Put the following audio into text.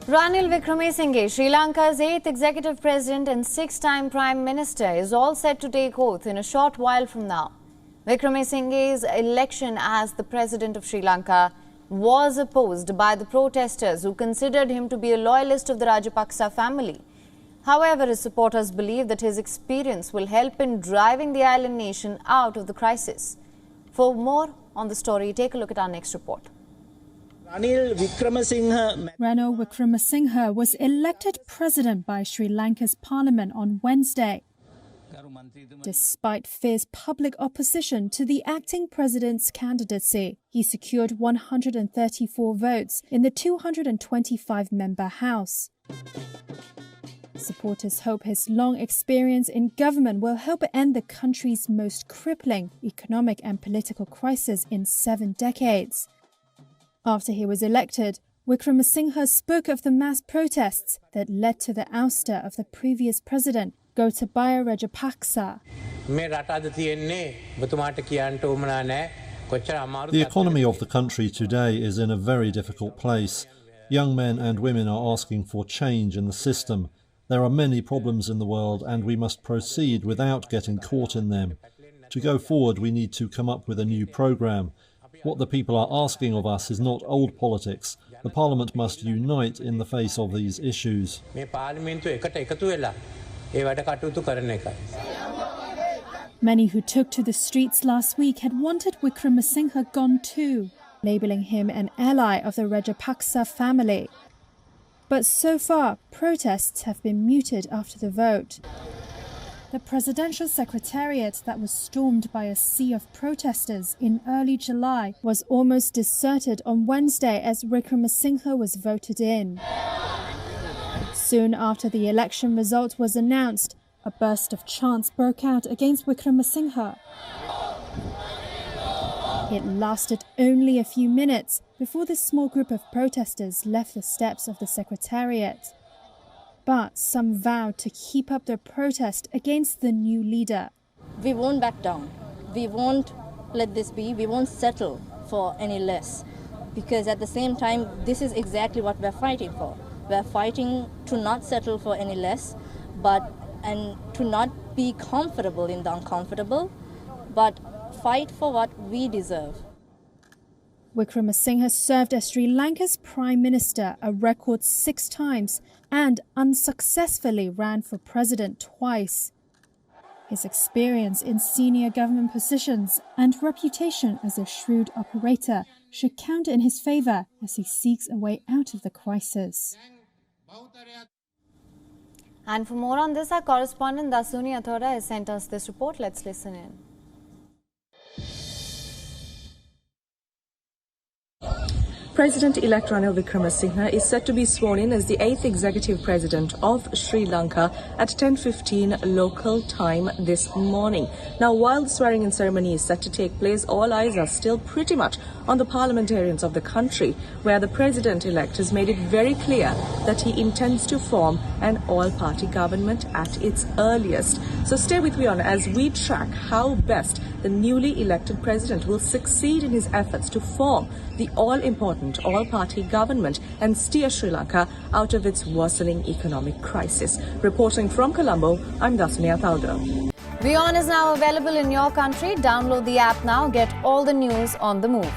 Ranil Wickremesinghe, Sri Lanka's 8th executive president and 6th-time prime minister, is all set to take oath in a short while from now. Wickremesinghe's election as the president of Sri Lanka was opposed by the protesters who considered him to be a loyalist of the Rajapaksa family. However, his supporters believe that his experience will help in driving the island nation out of the crisis. For more on the story, take a look at our next report. Ranil Wickremesinghe was elected president by Sri Lanka's parliament on Wednesday, despite fierce public opposition to the acting president's candidacy. He secured 134 votes in the 225-member House. Supporters hope his long experience in government will help end the country's most crippling economic and political crisis in 7 decades. After he was elected, Wickremesinghe spoke of the mass protests that led to the ouster of the previous president, Gotabaya Rajapaksa. The economy of the country today is in a very difficult place. Young men and women are asking for change in the system. There are many problems in the world and we must proceed without getting caught in them. To go forward, we need to come up with a new programme. What the people are asking of us is not old politics. The Parliament must unite in the face of these issues. Many who took to the streets last week had wanted Wickremesinghe gone too, labelling him an ally of the Rajapaksa family. But so far, protests have been muted after the vote. The presidential secretariat that was stormed by a sea of protesters in early July was almost deserted on Wednesday as Wickremesinghe was voted in. Soon after the election result was announced, a burst of chants broke out against Wickremesinghe. It lasted only a few minutes before the small group of protesters left the steps of the secretariat. But some vowed to keep up their protest against the new leader. We won't back down. We won't let this be. We won't settle for any less. Because at the same time, this is exactly what we're fighting for. We're fighting to not settle for any less, and to not be comfortable in the uncomfortable, but fight for what we deserve. Wickremesinghe served as Sri Lanka's prime minister a record 6 times and unsuccessfully ran for president twice. His experience in senior government positions and reputation as a shrewd operator should count in his favour as he seeks a way out of the crisis. And for more on this, our correspondent Dasuni Athoda has sent us this report. Let's listen in. President-elect Ranil Wickremesinghe is set to be sworn in as the 8th executive president of Sri Lanka at 10:15 local time this morning. Now, while the swearing-in ceremony is set to take place, all eyes are still pretty much on the parliamentarians of the country, where the president-elect has made it very clear that he intends to form an all-party government at its earliest. So stay with WION as we track how best the newly elected president will succeed in his efforts to form the all-important all-party government and steer Sri Lanka out of its worsening economic crisis. Reporting from Colombo, I'm Dasuni Athoda. WION is now available in your country. Download the app now. Get all the news on the move.